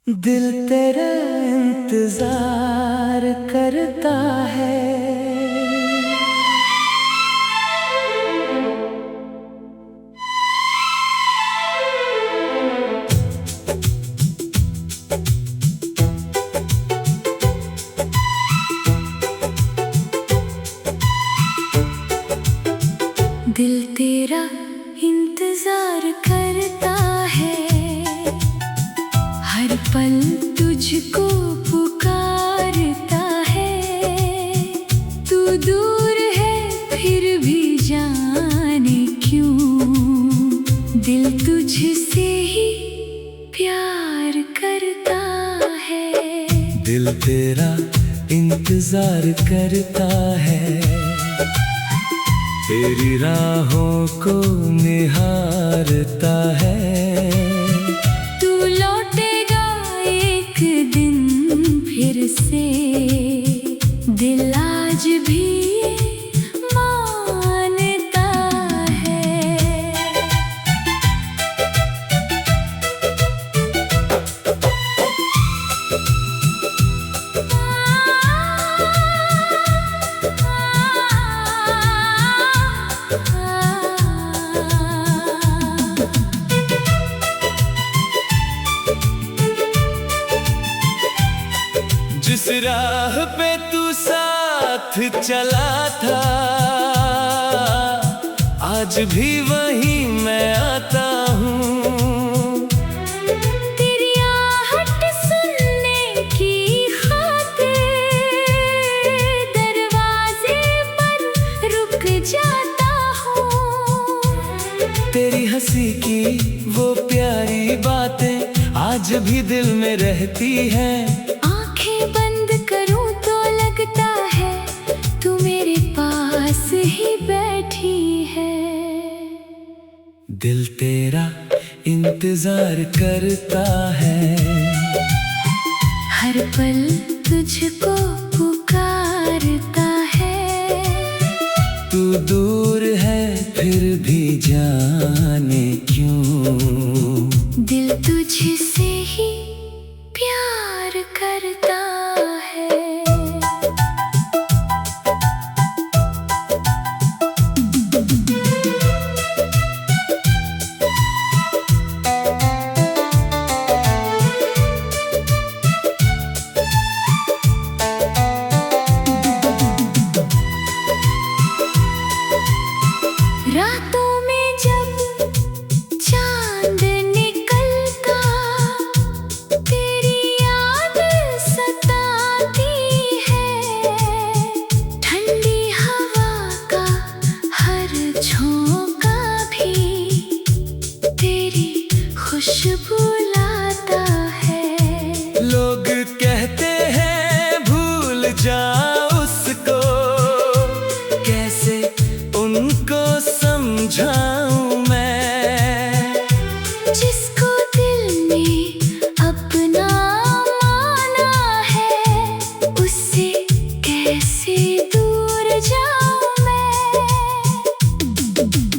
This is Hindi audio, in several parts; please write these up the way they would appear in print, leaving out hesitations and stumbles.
दिल तेरा इंतजार करता है। दिल तेरा इंतजार करता है, हर पल तुझको पुकारता है। तू दूर है फिर भी जाने क्यों, दिल तुझसे ही प्यार करता है। दिल तेरा इंतजार करता है, तेरी राहों को निहारता है। तू लौटेगा एक दिन फिर से, दिल आज भी मानता है। जिस राह पे तू साथ चला था, आज भी वहीं मैं आता हूँ। तेरी आहट सुनने की खातिर दरवाजे पर रुक जाता हूँ। तेरी हंसी की वो प्यारी बातें आज भी दिल में रहती हैं। बंद करूं तो लगता है तू मेरे पास ही बैठी है। दिल तेरा इंतजार करता है, हर पल तुझको पुकारता है। तू दूर है फिर भी जाने क्यों, दिल तुझसे ही प्यार करता है। रातों में जब चांद निकलता, तेरी याद सताती है। ठंडी हवा का हर झोंका भी तेरी खुशबू लाता है। लोग कहते हैं भूल जा उसको, कैसे उनको समझाऊं मैं। जिसको दिल में अपना माना है, उससे कैसे दूर जाऊं मैं।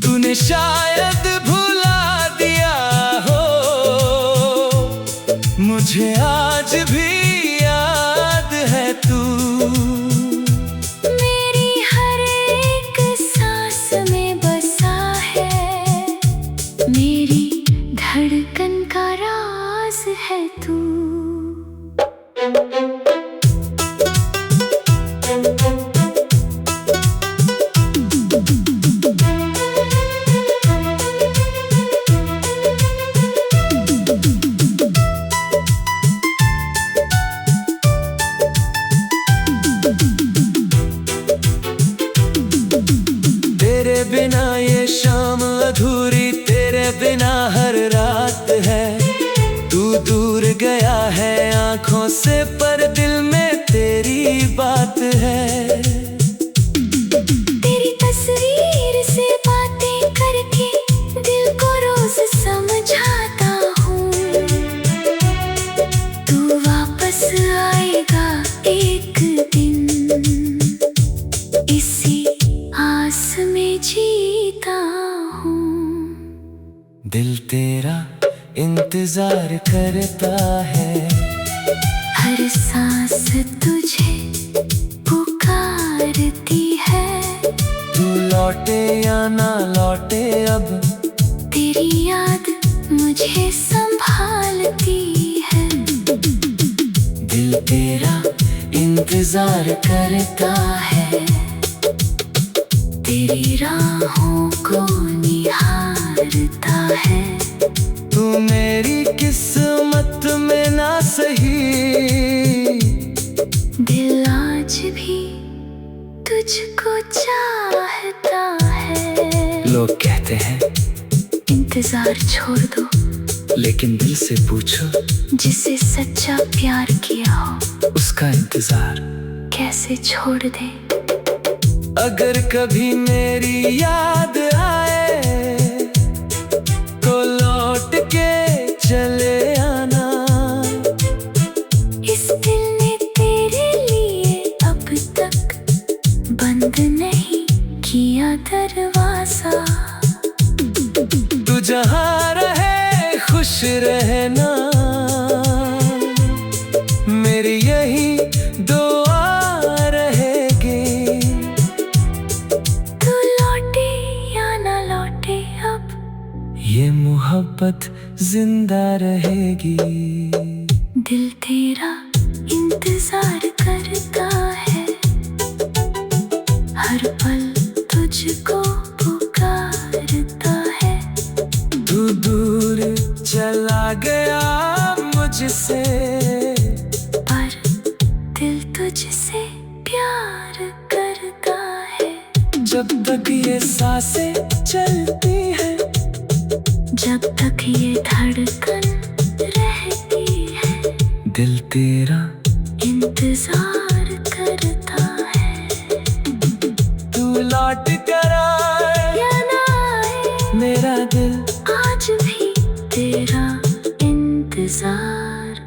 तूने शायद भुला दिया हो, मुझे आज भी याद है तू। मेरी हर एक सांस में बसा है, मेरी धड़कन का राज है तू। तेरे बिना ये शाम अधूरी, तेरे बिना हर रात है। तू दूर गया है आंखों से, पर दिल में तेरी बात है। तेरी तस्वीर से बातें करके दिल को रोज समझाता हूँ। तू वापस आएगा एक दिन, इसी आस में जीता हूँ। दिल तेरा इंतजार करता है, हर सांस तुझे पुकारती है। तू लौटे या ना लौटे अब तेरी याद मुझे संभालती है। दिल तेरा इंतजार करता है, तेरी राहों को निहारता है। तू मेरी किस्मत में ना सही, दिल आज भी तुझको चाहता है। लोग कहते हैं इंतजार छोड़ दो, लेकिन दिल से पूछो जिसे सच्चा प्यार किया हो उसका इंतजार कैसे छोड़ दे। अगर कभी मेरी याद आए तो लौट के चले आना। इस दिल ने तेरे लिए अब तक बंद नहीं किया दरवाजा। तू जहाँ रहे खुश रहना, मेरी यही दुआ रहेगी। तू लौटे या ना लौटे अब ये मोहब्बत जिंदा रहेगी। दिल तेरा इंतजार करता है, हर पल तुझको पुकारता है। तू दूर चला गया मुझसे, पर दिल तुझसे प्यार करता है। जब तक ये सांसें चलती हैं, जब तक ये धड़कन रहती है, दिल तेरा इंतजार करता है। तू लौट कर आए या ना आए, मेरा दिल आज भी तेरा इंतजार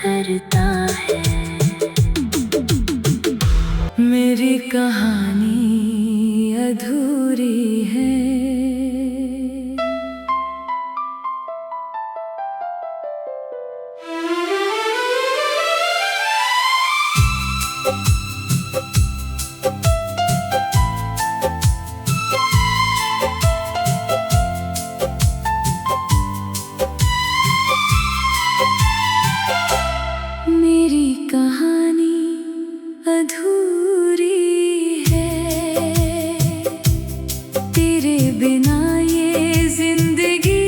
करता है। मेरी कहानी अधूरी है। मेरी कहानी अधूरी है, तेरे बिना ये जिंदगी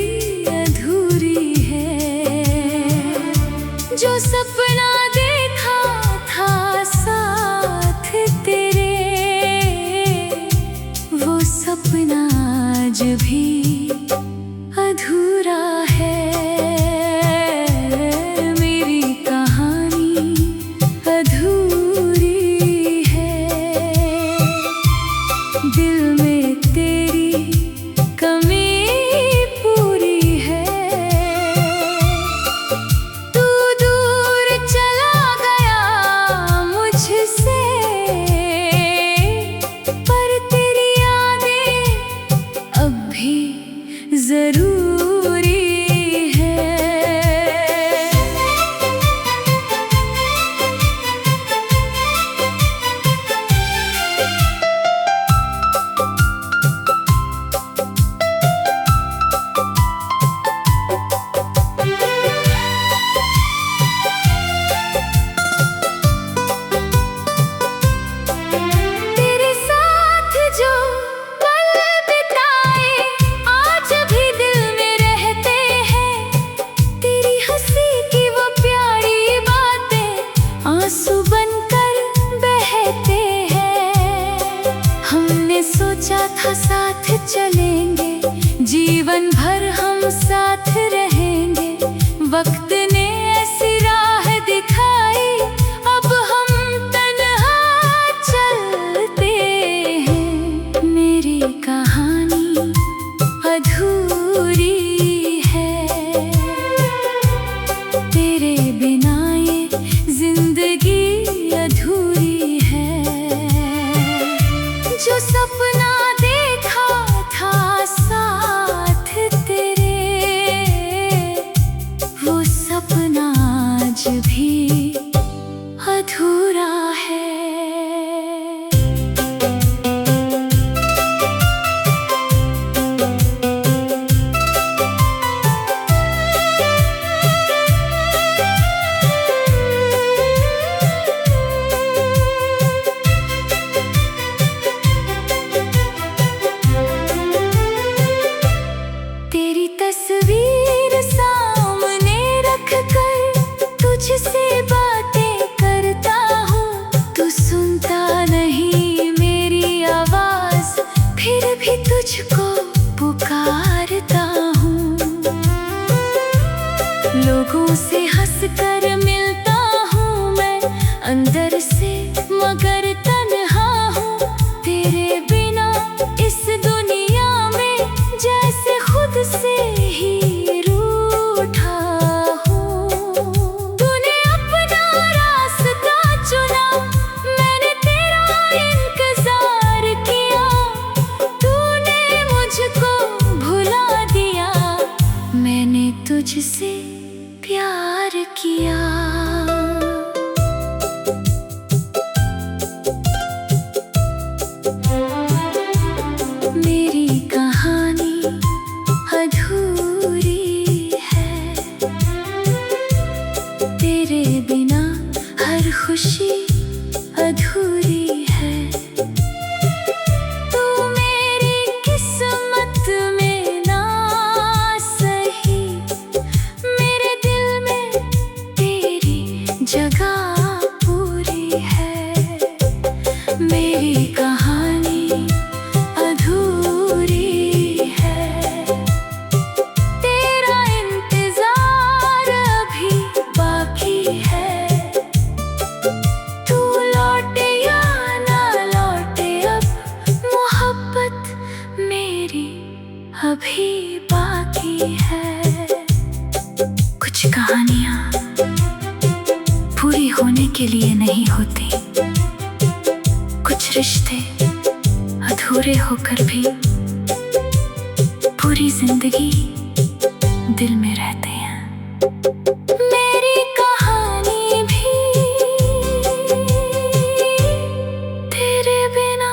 अधूरी है। जो सपना देखा था साथ तेरे, वो सपना आज भी अधूरा है। मेरी कहानी अधूरी है, दिल में तेरी कमी पूरी है। तू दूर चला गया मुझसे, पर तेरी यादें अब भी जरूरी है। तेरे साथ जो पल बिताए आज भी दिल में रहते हैं। तेरी हंसी की वो प्यारी बातें आंसू बनकर बहते हैं। हमने सोचा था साथ चलेंगे, जीवन भर हम साथ रहेंगे। वक्त ने ऐसी राह दिखाई, अब हम तन्हा चलते हैं। मेरी कहानी अधूरी है, तेरे बिना ये जिंदगी अधूरी है। जो सपना देखा था साथ तेरे, वो सपना आज भी आंखों से हंस कर मिलता हूँ मैं अंदर से, मगर तन्हा हूँ तेरे बिना इस दुनिया में, जैसे खुद से ही रूठा हूँ। तूने अपना रास्ता चुना, मैंने तेरा इंतजार किया, तूने मुझको भुला दिया, मैंने तुझसे प्यार किया। मेरी कहानी अधूरी है, तेरे बिना हर खुशी अधूरी है। तू मेरी किस्मत में ना सही, मेरे दिल में तेरी जगह पूरी है। मेरी कहानी अधूरी है, तेरा इंतजार अभी बाकी है। तू लौटे या ना लौटे, अब मोहब्बत मेरी अभी बाकी है। कुछ कहानियाँ पूरी होने के लिए नहीं होती, कुछ रिश्ते अधूरे होकर भी पूरी जिंदगी दिल में रहते हैं। मेरी कहानी भी तेरे बिना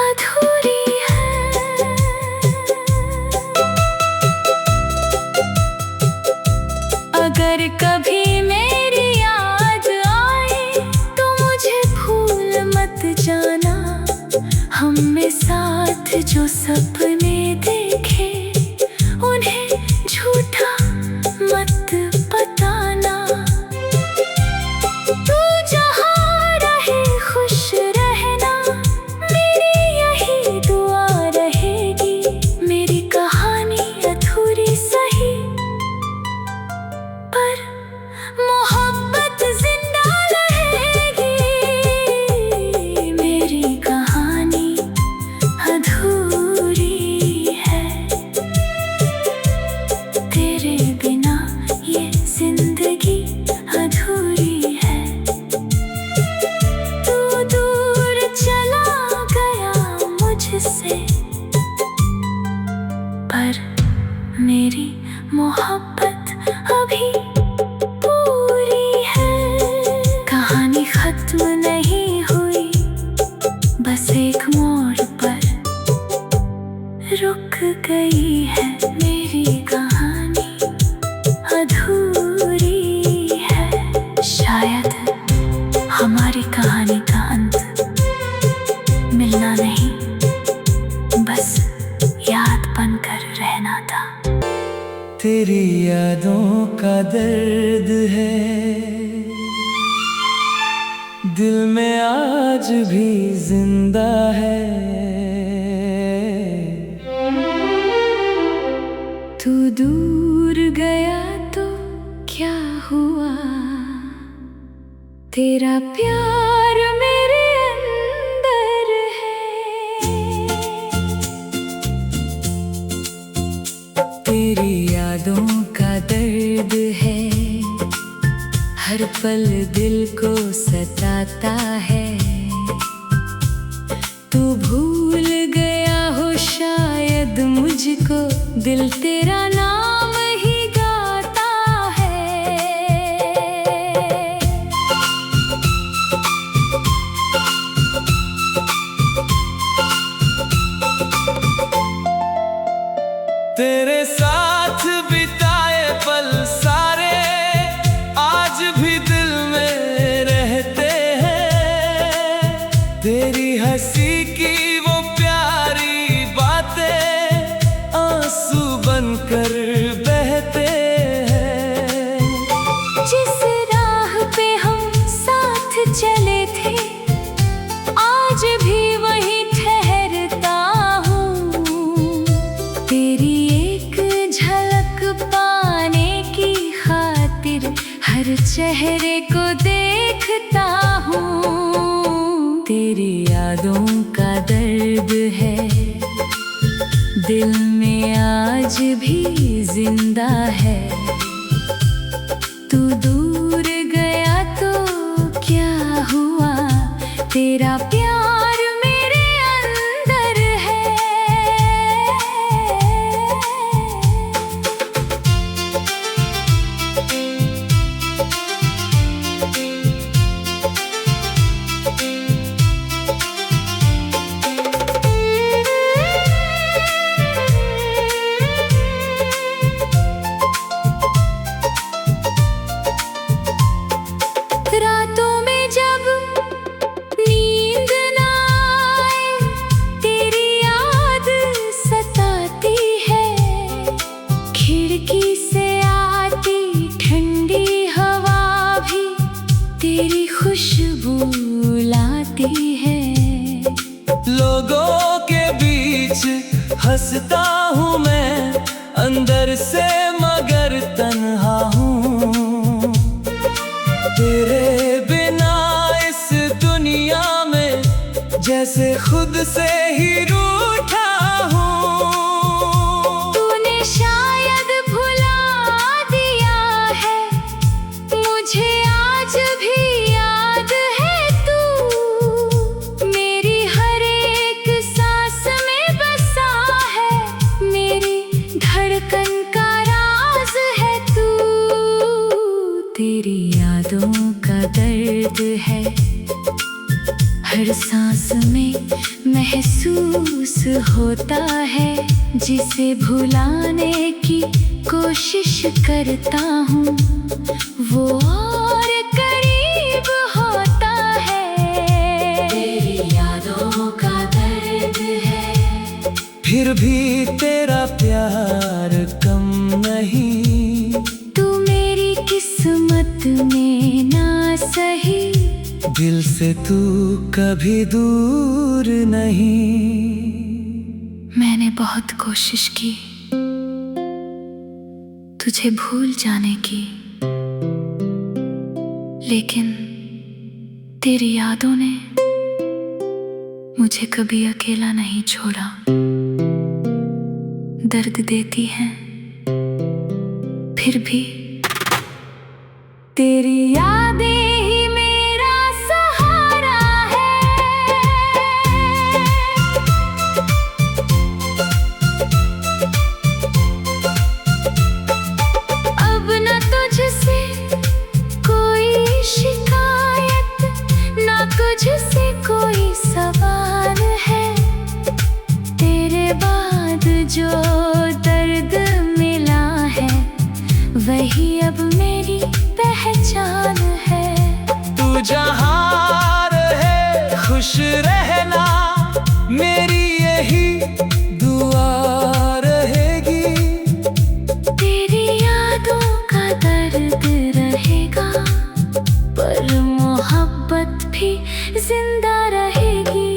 अधूरी है। अगर कभी मेरी याद आए तो मुझे भूल मत जाना, हमने साथ जो सपने देखे उन्हें झूठा मत बताना। तू जहाँ रहे खुश रहना, मेरी यही दुआ रहेगी। मेरी कहानी अधूरी सही, पर मोहब्बत जिंदा रहेगी। मेरी कहानी अधूरी है, तेरे बिना ये जिंदगी अधूरी है। तू दूर चला गया मुझसे, पर मेरी मोहब्बत अभी पूरी है। कहानी खत्म नहीं हुई, बस एक मोड़ पर रुक गई है। मेरी कहानी अधूरी है, शायद हमारी कहानी का अंत मिलना नहीं, बस याद बनकर रहना था। तेरी यादों का दर्द है दिल में आज भी जिंदा है। तू दूर गया तो क्या हुआ, तेरा प्यार मेरे अंदर है। तेरी यादों का दर्द है, हर पल दिल को सताता है। तू भूल गया हो शायद मुझको, दिल तेरा नाम ही गाता है। तेरे साथ बिताए पल सारे आज भी दिल में रहते हैं। तेरी हंसी की वो प्यारी बातें आंसू बनकर हर चेहरे को देखता हूँ, तेरी यादों का दर्द है दिल में आज भी जिंदा है। तू दूर गया तो क्या हुआ, तेरा प्यार मेरे अंदर है। रातों में जब नींद ना आए, तेरी याद सताती है। खिड़की से आती ठंडी हवा भी तेरी खुशबू लाती है। लोगों के बीच हंसता हूँ मैं, अंदर से मगर तन्हा हूँ। तेरे बिना इस दुनिया में जैसे खुद से ही रूठा हूँ। तूने शायद भुला दिया है, मुझे आज भी याद है तू। मेरी हर एक सांस में बसा है, मेरी धड़कन का राज है तू। तेरी यादों का दर्द है हर सांस में महसूस होता है। जिसे भुलाने की कोशिश करता हूँ, वो और करीब होता है। तेरी यादों का दर्द है, फिर भी तेरा प्यार कम नहीं। तू मेरी किस्मत में ना सही, दिल से तू कभी दूर नहीं। मैंने बहुत कोशिश की तुझे भूल जाने की, लेकिन तेरी यादों ने मुझे कभी अकेला नहीं छोड़ा। दर्द देती है फिर भी तेरी यादें ही मेरा सहारा है। अब न तुझसे कोई शिकायत, ना तुझसे कोई सवाल है। तेरे बाद जो दर्द मिला है, वही अब मेरी पहचान है। तू जहाँ रहे खुश रहना, मेरी यही दुआ रहेगी। तेरी यादों का दर्द रहेगा, पर मोहब्बत भी जिंदा रहेगी।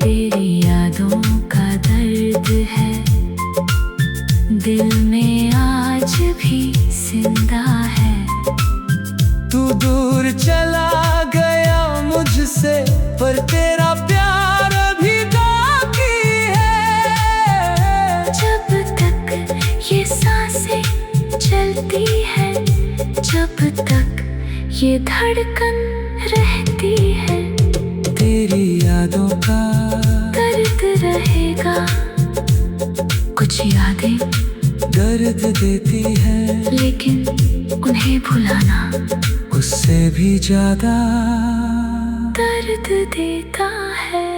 तेरी यादों का दर्द है दिल में आज भी जिंदा है। तू दूर चला गया मुझसे, पर तेरा प्यार अभी बाकी है। जब तक ये सांसें चलती है, जब तक ये धड़कन रहती है, तेरी यादों का दर्द रहेगा। कुछ यादें दर्द देती है, लेकिन उन्हें भुलाना उससे भी ज्यादा दर्द देता है।